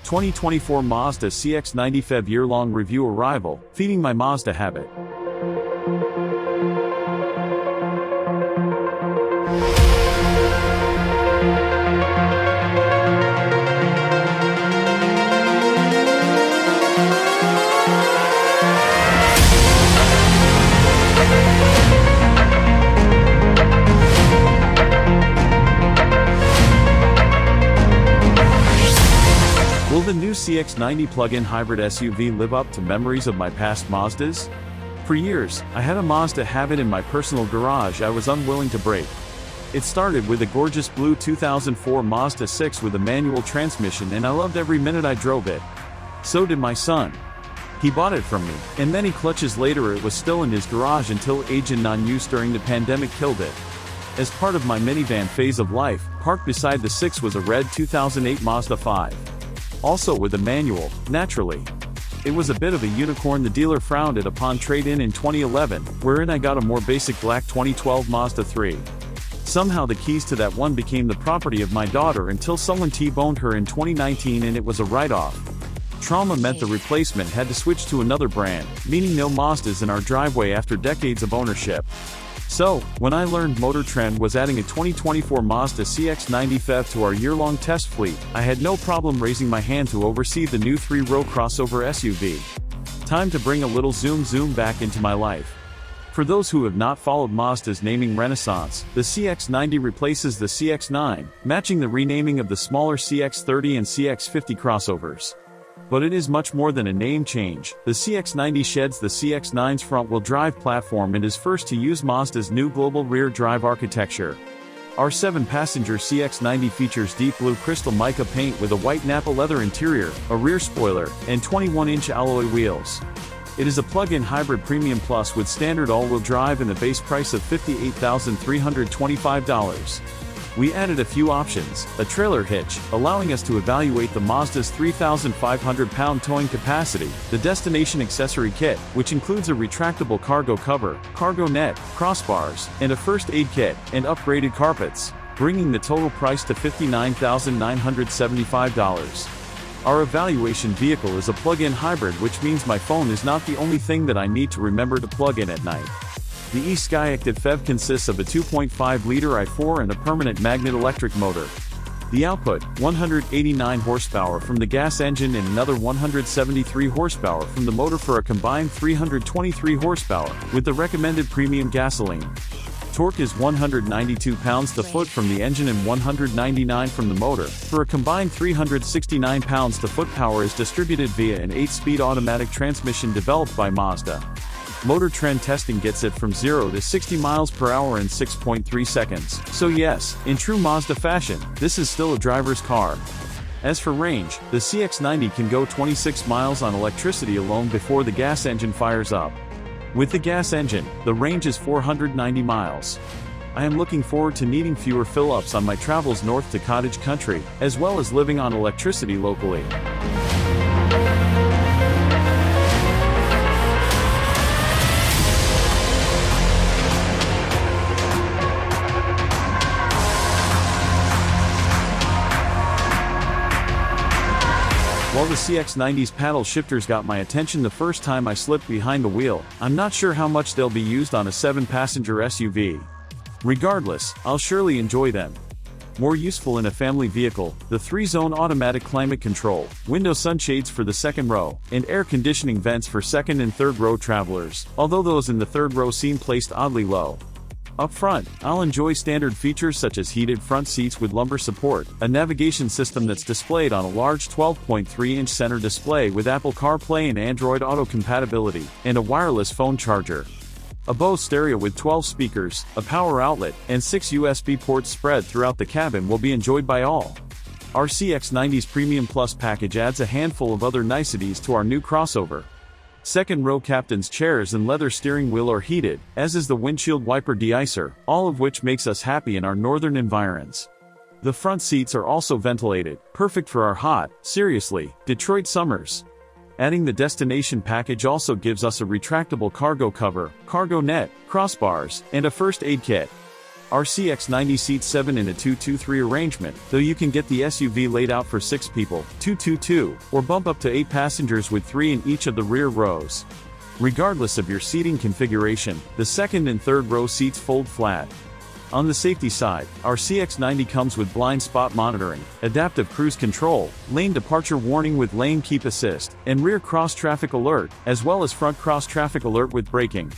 2024 Mazda CX90 Phev year-long review arrival, feeding my Mazda habit. Will the new CX90 plug-in hybrid SUV live up to memories of my past Mazdas? For years, I had a Mazda habit in my personal garage I was unwilling to break. It started with a gorgeous blue 2004 Mazda 6 with a manual transmission, and I loved every minute I drove it. So did my son. He bought it from me, and many clutches later it was still in his garage until age and non-use during the pandemic killed it. As part of my minivan phase of life, parked beside the 6 was a red 2008 Mazda 5. Also with a manual, naturally. It was a bit of a unicorn the dealer frowned at upon trade-in in 2011, wherein I got a more basic black 2012 Mazda 3. Somehow the keys to that one became the property of my daughter until someone T-boned her in 2019 and it was a write-off. Trauma meant the replacement had to switch to another brand, meaning no Mazdas in our driveway after decades of ownership. So, when I learned Motor Trend was adding a 2024 Mazda CX90 Phev to our year-long test fleet, I had no problem raising my hand to oversee the new 3-row crossover SUV. Time to bring a little zoom back into my life. For those who have not followed Mazda's naming renaissance, the CX90 replaces the CX9, matching the renaming of the smaller CX30 and CX50 crossovers. But it is much more than a name change. The CX90 sheds the CX9's front-wheel drive platform and is first to use Mazda's new global rear drive architecture. Our 7-passenger CX90 features deep blue crystal mica paint with a white Nappa leather interior, a rear spoiler, and 21-inch alloy wheels. It is a plug-in hybrid premium plus with standard all-wheel drive and a base price of $58,325. We added a few options: a trailer hitch, allowing us to evaluate the Mazda's 3,500-pound towing capacity, the destination accessory kit, which includes a retractable cargo cover, cargo net, crossbars, and a first aid kit, and upgraded carpets, bringing the total price to $59,975. Our evaluation vehicle is a plug-in hybrid, which means my phone is not the only thing that I need to remember to plug in at night. The e-Skyactiv Phev consists of a 2.5-liter i4 and a permanent magnet electric motor. The output, 189 horsepower from the gas engine and another 173 horsepower from the motor for a combined 323 horsepower, with the recommended premium gasoline. Torque is 192 pounds-to-foot from the engine and 199 from the motor, for a combined 369 pounds-to-foot. Power is distributed via an 8-speed automatic transmission developed by Mazda. Motor Trend testing gets it from 0 to 60 miles per hour in 6.3 seconds. So yes, in true Mazda fashion, this is still a driver's car. As for range, the CX90 can go 26 miles on electricity alone before the gas engine fires up. With the gas engine, the range is 490 miles. I am looking forward to needing fewer fill-ups on my travels north to cottage country, as well as living on electricity locally. While the CX90's paddle shifters got my attention the first time I slipped behind the wheel, I'm not sure how much they'll be used on a 7-passenger SUV. Regardless, I'll surely enjoy them. More useful in a family vehicle, the 3-zone automatic climate control, window sunshades for the second row, and air conditioning vents for second and third row travelers, although those in the third row seem placed oddly low. Up front, I'll enjoy standard features such as heated front seats with lumbar support, a navigation system that's displayed on a large 12.3-inch center display with Apple CarPlay and Android Auto compatibility, and a wireless phone charger. A Bose stereo with 12 speakers, a power outlet, and 6 USB ports spread throughout the cabin will be enjoyed by all. Our CX90's Premium Plus package adds a handful of other niceties to our new crossover. Second-row captain's chairs and leather steering wheel are heated, as is the windshield wiper deicer, all of which makes us happy in our northern environs. The front seats are also ventilated, perfect for our hot, seriously, Detroit summers. Adding the destination package also gives us a retractable cargo cover, cargo net, crossbars, and a first aid kit. Our CX90 seats 7 in a 2-2-3 arrangement, though you can get the SUV laid out for 6 people, 2-2-2, or bump up to 8 passengers with 3 in each of the rear rows. Regardless of your seating configuration, the second and third row seats fold flat. On the safety side, our CX90 comes with blind spot monitoring, adaptive cruise control, lane departure warning with lane keep assist, and rear cross traffic alert, as well as front cross traffic alert with braking.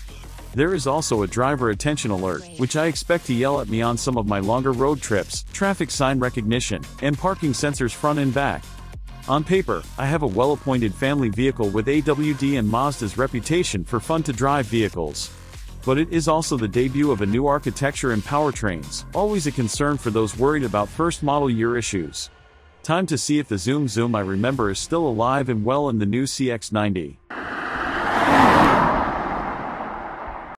There is also a driver attention alert, which I expect to yell at me on some of my longer road trips, traffic sign recognition, and parking sensors front and back. On paper, I have a well-appointed family vehicle with AWD and Mazda's reputation for fun-to-drive vehicles. But it is also the debut of a new architecture and powertrains, always a concern for those worried about first model year issues. Time to see if the zoom I remember is still alive and well in the new CX90.